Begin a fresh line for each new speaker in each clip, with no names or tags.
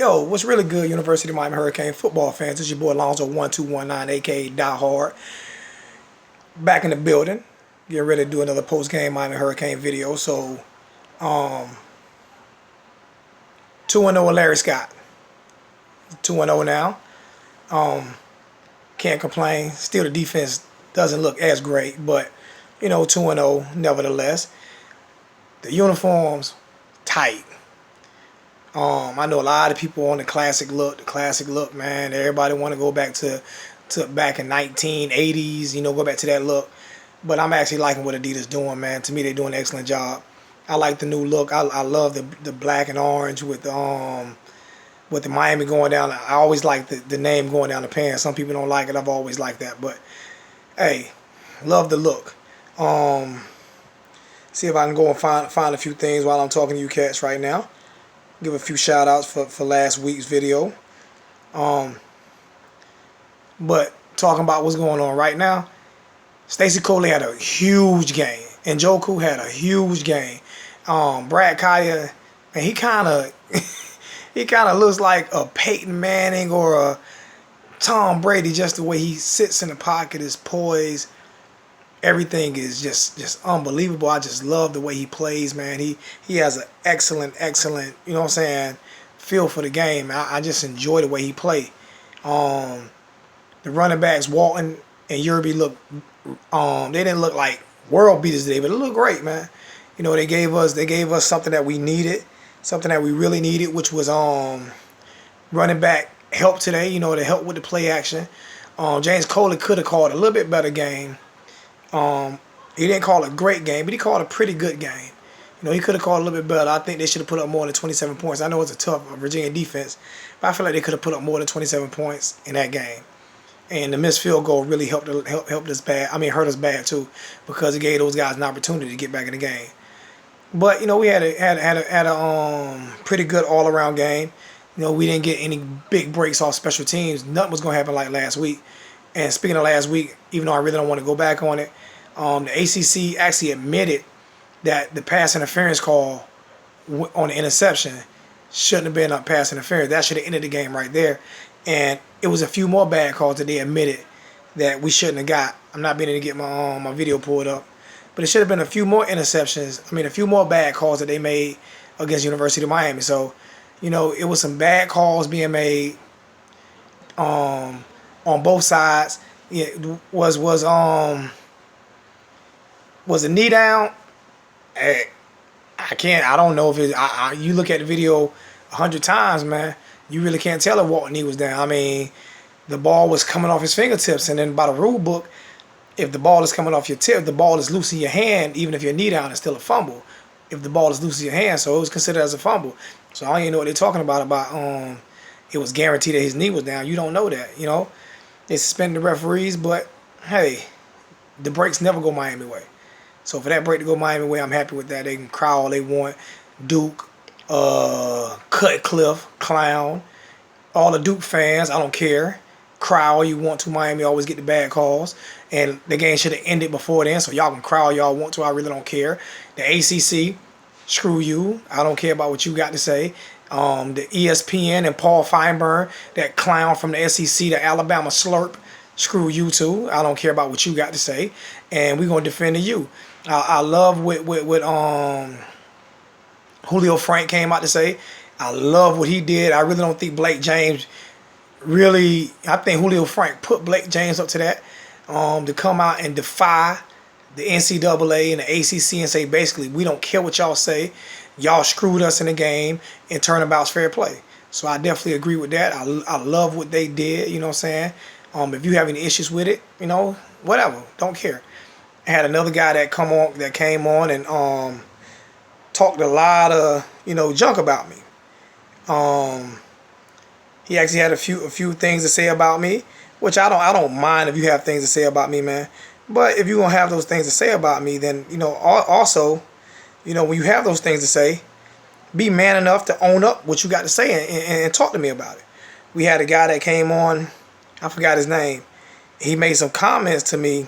Yo, what's really good, University of Miami Hurricane football fans? It's your boy Alonzo1219, aka Die Hard, back in the building. Getting ready to do another post-game Miami Hurricane video. So, 2-0 with Larry Scott. 2-0 now. Can't complain. Still, the defense doesn't look as great, but 2-0 nevertheless. The uniforms tight. I know a lot of people on the classic look. The classic look, man. Everybody want to go back to back in 1980s. Go back to that look. But I'm actually liking what Adidas doing, man. To me, they're doing an excellent job. I like the new look. I love the black and orange with the Miami going down. I always like the name going down the pants. Some people don't like it. I've always liked that. But hey, love the look. See if I can go and find a few things while I'm talking to you cats right now. Give a few shout outs for last week's video. But talking about what's going on right now, Stacey Coley had a huge game. And Njoku had a huge game. Brad Kaaya, and he kind of he kind of looks like a Peyton Manning or a Tom Brady, just the way he sits in the pocket, his poise. Everything is just unbelievable. I just love the way he plays, man. He has an excellent, feel for the game. I just enjoy the way he play. The running backs, Walton and Yerby, they didn't look like world beaters today, but it looked great, man. They gave us something that we needed, something that we really needed, which was running back help today, to help with the play action. James Coley could have called a little bit better game. He didn't call a great game, but he called a pretty good game. He could have called a little bit better. I think they should have put up more than 27 points. I know it's a tough Virginia defense, but I feel like they could have put up more than 27 points in that game. And the missed field goal really helped us bad. Hurt us bad too, because it gave those guys an opportunity to get back in the game. But we had a pretty good all around game. We didn't get any big breaks off special teams. Nothing was gonna happen like last week. And speaking of last week, even though I really don't want to go back on it, the ACC actually admitted that the pass interference call on the interception shouldn't have been a pass interference. That should have ended the game right there. And it was a few more bad calls that they admitted that we shouldn't have got. I'm not being able to get my video pulled up. But it should have been a few more interceptions. A few more bad calls that they made against University of Miami. So, it was some bad calls being made on both sides. Was a knee down? I don't know if it. You look at the video 100 times, man. You really can't tell if Walton knee was down. The ball was coming off his fingertips, and then by the rule book, if the ball is coming off your tip, the ball is loose in your hand, even if your knee down, it's still a fumble. If the ball is loose in your hand, so it was considered as a fumble. So I don't even know what they're talking about it was guaranteed that his knee was down. You don't know that, They suspended the referees, but hey, the breaks never go Miami way. So for that break to go Miami way, I'm happy with that. They can cry all they want. Duke, Cutcliffe, Clown, all the Duke fans, I don't care. Cry all you want to. Miami always get the bad calls. And the game should have ended before then, so y'all can cry all y'all want to. I really don't care. The ACC, screw you. I don't care about what you got to say. The ESPN and Paul Feinberg, that clown from the SEC, the Alabama slurp, screw you too. I don't care about what you got to say. And we're going to defend you. I love what Julio Frank came out to say. I love what he did. I really don't think Blake James I think Julio Frank put Blake James up to that, to come out and defy the NCAA and the ACC and say, basically, we don't care what y'all say. Y'all screwed us in the game, and turnabout's fair play. So I definitely agree with that. I love what they did, If you have any issues with it, whatever, don't care. I had another guy that came on and talked a lot of, junk about me. He actually had a few things to say about me, which I don't mind if you have things to say about me, man. But if you're gonna have those things to say about me, then also, when you have those things to say, be man enough to own up what you got to say and talk to me about it. We had a guy that came on, I forgot his name. He made some comments to me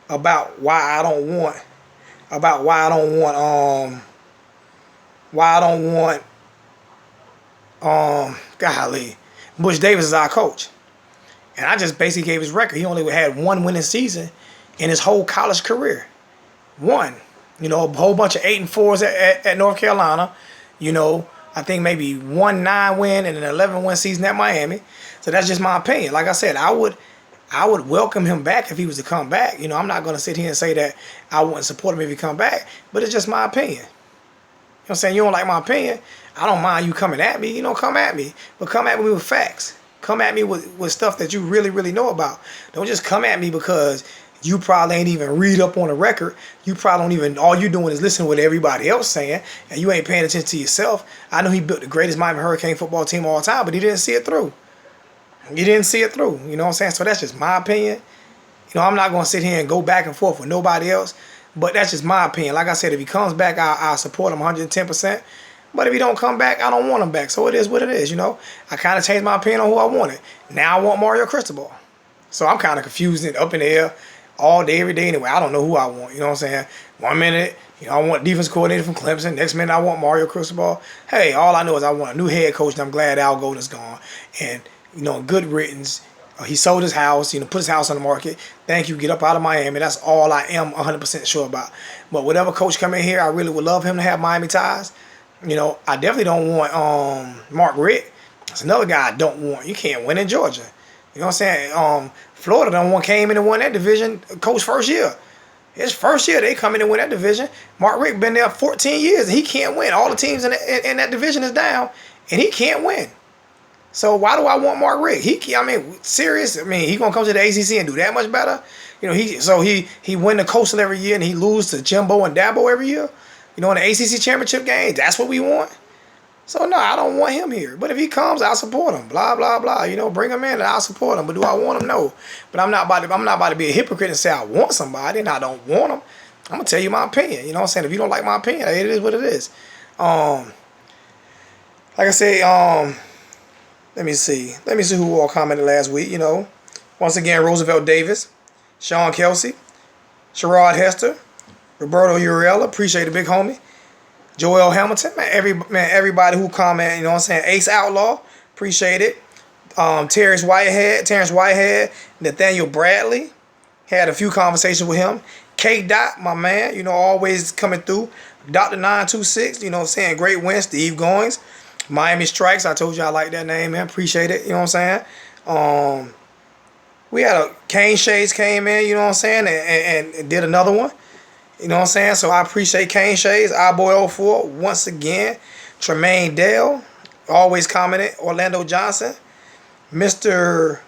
about why I don't want Golly, Butch Davis is our coach. And I just basically gave his record. He only had one winning season in his whole college career. One. You know, a whole bunch of 8-4s at North Carolina. You know, I think maybe 1 9-win and an 11-win season at Miami. So that's just my opinion. Like I said, I would welcome him back if he was to come back. You know, I'm not going to sit here and say that I wouldn't support him if he come back, but it's just my opinion. You know what I'm saying? You don't like my opinion, I don't mind you coming at me. You know, come at me. But come at me with facts. Come at me with stuff that you really, really know about. Don't just come at me because you probably ain't even read up on the record. You probably don't even, all you doing is listening to what everybody else saying, and you ain't paying attention to yourself. I know he built the greatest Miami Hurricane football team of all time, but he didn't see it through. He didn't see it through. You know what I'm saying? So that's just my opinion. You know, I'm not going to sit here and go back and forth with nobody else, but that's just my opinion. Like I said, if he comes back, I'll support him 110%. But if he don't come back, I don't want him back. So it is what it is, you know. I kind of changed my opinion on who I wanted. Now I want Mario Cristobal. So I'm kind of confused and up in the air all day, every day anyway. I don't know who I want, you know what I'm saying? 1 minute, you know, I want defense coordinator from Clemson. Next minute, I want Mario Cristobal. Hey, all I know is I want a new head coach, and I'm glad Al Golden's gone. And, you know, good riddance. He sold his house, you know, put his house on the market. Thank you. Get up out of Miami. That's all I am 100% sure about. But whatever coach come in here, I really would love him to have Miami ties. You know, I definitely don't want Mark Richt. That's another guy I don't want. You can't win in Georgia. You know what I'm saying? Florida came in and won that division, coach first year. His first year, they come in and win that division. Mark Richt been there 14 years, and he can't win. All the teams in that division is down, and he can't win. So why do I want Mark Richt? Serious? I mean, he going to come to the ACC and do that much better? You know, he win the Coastal every year, and he lose to Jimbo and Dabo every year? You know, in the ACC championship game, that's what we want. So no, I don't want him here. But if he comes, I'll support him. Blah blah blah. You know, bring him in and I'll support him. But do I want him? No. But I'm not about to be a hypocrite and say I want somebody and I don't want him. I'm gonna tell you my opinion. You know what I'm saying? If you don't like my opinion, it is what it is. Like I say, let me see who all commented last week. You know, once again, Roosevelt Davis, Sean Kelsey, Sherrod Hester, Roberto Urella, appreciate it, big homie. Joel Hamilton, everybody who comment, you know what I'm saying? Ace Outlaw, appreciate it. Terrence Whitehead, Nathaniel Bradley, had a few conversations with him. K Dot, my man, you know, always coming through. Dr. 926, you know what I'm saying? Great win, Steve Goings. Miami Strikes, I told you I like that name, man. Appreciate it, you know what I'm saying? We had a Kane Shades came in, you know what I'm saying, and did another one. You know what I'm saying? So I appreciate Kane Shades, Our Boy 04, once again. Tremaine Dale, always commented. Orlando Johnson. Mr.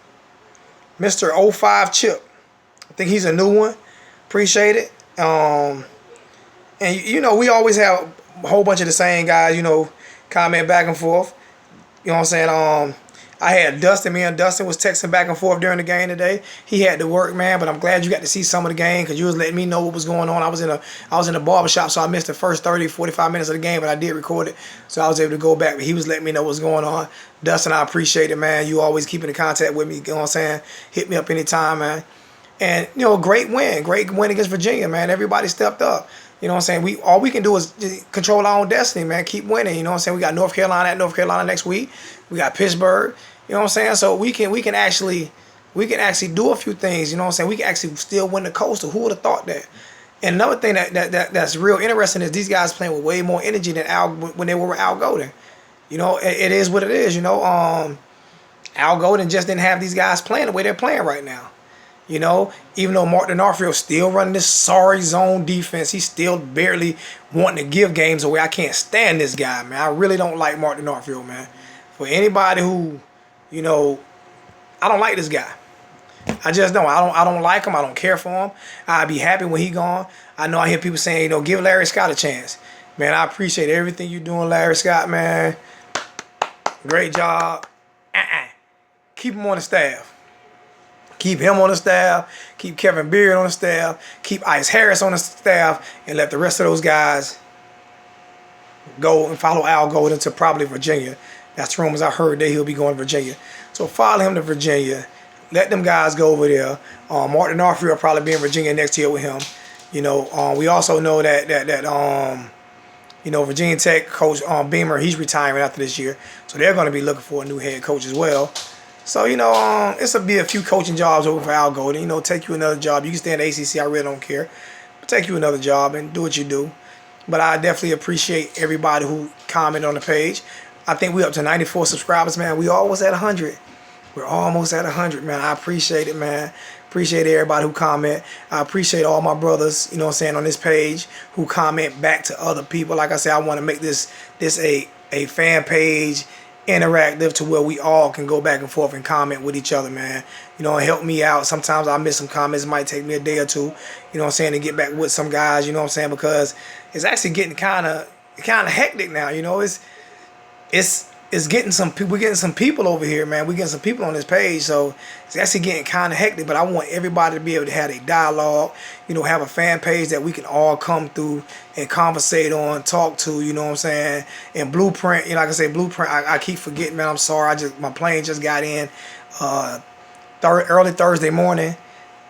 05 Chip. I think he's a new one. Appreciate it. And, you know, we always have a whole bunch of the same guys, you know, comment back and forth. You know what I'm saying? I had Dustin. Me and Dustin was texting back and forth during the game today. He had to work, man, but I'm glad you got to see some of the game because you was letting me know what was going on. I was in a barbershop, so I missed the first 30, 45 minutes of the game, but I did record it, so I was able to go back. But he was letting me know what was going on. Dustin, I appreciate it, man. You always keeping in contact with me. You know what I'm saying? Hit me up anytime, man. And, you know, great win against Virginia, man. Everybody stepped up. You know what I'm saying? All we can do is control our own destiny, man. Keep winning. You know what I'm saying? We got North Carolina next week. We got Pittsburgh. You know what I'm saying? So we can actually do a few things. You know what I'm saying? We can actually still win the Coastal. Who would have thought that? And another thing that's real interesting is these guys playing with way more energy than Al when they were with Al Golden. You know, it is what it is. You know, Al Golden just didn't have these guys playing the way they're playing right now. You know, even though Mark D'Onofrio's still running this sorry zone defense, he's still barely wanting to give games away. I can't stand this guy, man. I really don't like Mark D'Onofrio, man. For anybody who, you know, I don't like this guy. I just don't. I don't like him. I don't care for him. I'd be happy when he gone. I know I hear people saying, you know, give Larry Scott a chance. Man, I appreciate everything you're doing, Larry Scott, man. Great job. Keep him on the staff. Keep him on the staff. Keep Kevin Beard on the staff. Keep Ice Harris on the staff. And let the rest of those guys go and follow Al Golden to probably Virginia. That's rumors I heard that he'll be going to Virginia. So follow him to Virginia. Let them guys go over there. Mark D'Onofrio will probably be in Virginia next year with him. You know, we also know that You know, Virginia Tech coach Beamer, he's retiring after this year, so they're going to be looking for a new head coach as well. So, you know, it's be a few coaching jobs over for Al Golden. You know, take you another job. You can stay in the ACC. I really don't care. But take you another job and do what you do. But I definitely appreciate everybody who commented on the page. I think we're up to 94 subscribers, man. We almost at 100. We're almost at 100, man. I appreciate it, man. Appreciate everybody who comment. I appreciate all my brothers, you know what I'm saying, on this page who comment back to other people. Like I said, I want to make this a fan page, interactive, to where we all can go back and forth and comment with each other, man. You know, and help me out. Sometimes I miss some comments. It might take me a day or two, you know what I'm saying, to get back with some guys, you know what I'm saying, because it's actually getting kind of hectic now, you know. It's getting some people. We're getting some people over here, man. We're getting some people on this page, so it's actually getting kind of hectic. But I want everybody to be able to have a dialogue, you know, have a fan page that we can all come through and conversate on, talk to, you know what I'm saying. And Blueprint, you know, like I say, Blueprint. I keep forgetting, man. I'm sorry. My plane just got in early Thursday morning,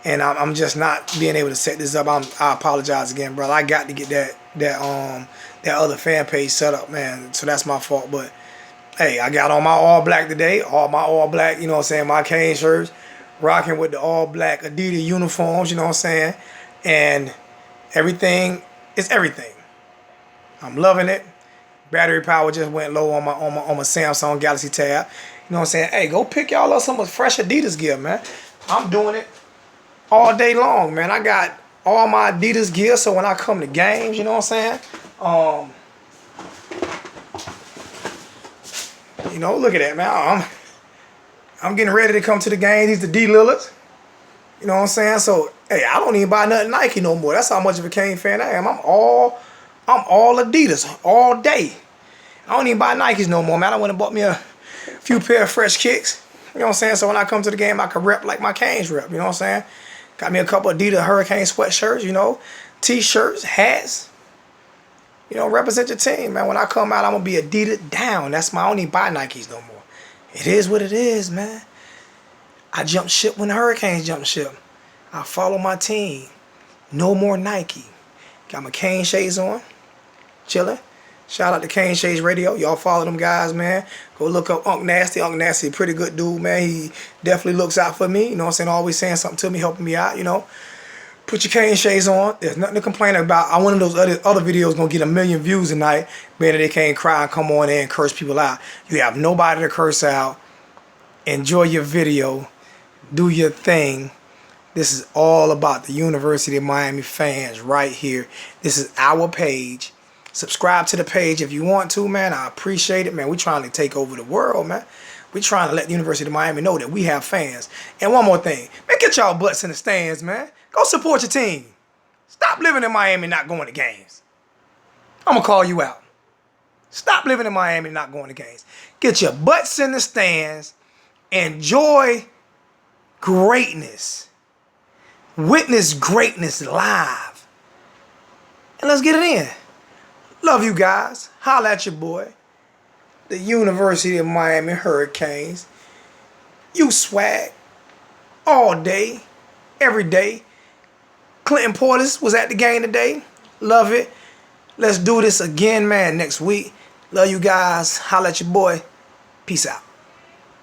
and I'm just not being able to set this up. I apologize again, brother. I got to get that other fan page set up, man. So that's my fault, but. Hey, I got on my all black today, all black, you know what I'm saying, my cane shirts, rocking with the all black Adidas uniforms, you know what I'm saying, and everything is everything. I'm loving it. Battery power just went low on my Samsung Galaxy Tab. You know what I'm saying? Hey, go pick y'all up some fresh Adidas gear, man. I'm doing it all day long, man. I got all my Adidas gear, so when I come to games, you know what I'm saying, you know, look at that, man. I'm getting ready to come to the game. These the D Lillards. You know what I'm saying? So, hey, I don't even buy nothing Nike no more. That's how much of a Kane fan I am. I'm all Adidas all day. I don't even buy Nikes no more, man. I went and bought me a few pair of fresh kicks. You know what I'm saying? So when I come to the game, I can rep like my Canes rep. You know what I'm saying? Got me a couple of Adidas Hurricane sweatshirts, you know, T-shirts, hats. You know, represent your team, man. When I come out, I'm going to be Adidas down. That's my only buy Nikes no more. It is what it is, man. I jump ship when the Hurricanes jump ship. I follow my team. No more Nike. Got my Cane Shades on. Chilling. Shout out to Cane Shades Radio. Y'all follow them guys, man. Go look up Unc Nasty. Unc Nasty, a pretty good dude, man. He definitely looks out for me. You know what I'm saying? Always saying something to me, helping me out, you know. Put your cane shades on. There's nothing to complain about. I one of those other videos gonna get 1 million views tonight. Man, they can't cry and come on in and curse people out. You have nobody to curse out. Enjoy your video. Do your thing. This is all about the University of Miami fans right here. This is our page. Subscribe to the page if you want to, man. I appreciate it, man. We're trying to take over the world, man. We're trying to let the University of Miami know that we have fans. And one more thing. Man, get y'all butts in the stands, man. Go support your team. Stop living in Miami and not going to games. I'm going to call you out. Stop living in Miami and not going to games. Get your butts in the stands. Enjoy greatness. Witness greatness live. And let's get it in. Love you guys. Holla at your boy. The University of Miami Hurricanes. You swag. All day. Every day. Clinton Portis was at the game today. Love it. Let's do this again, man, next week. Love you guys. Holla at your boy. Peace out.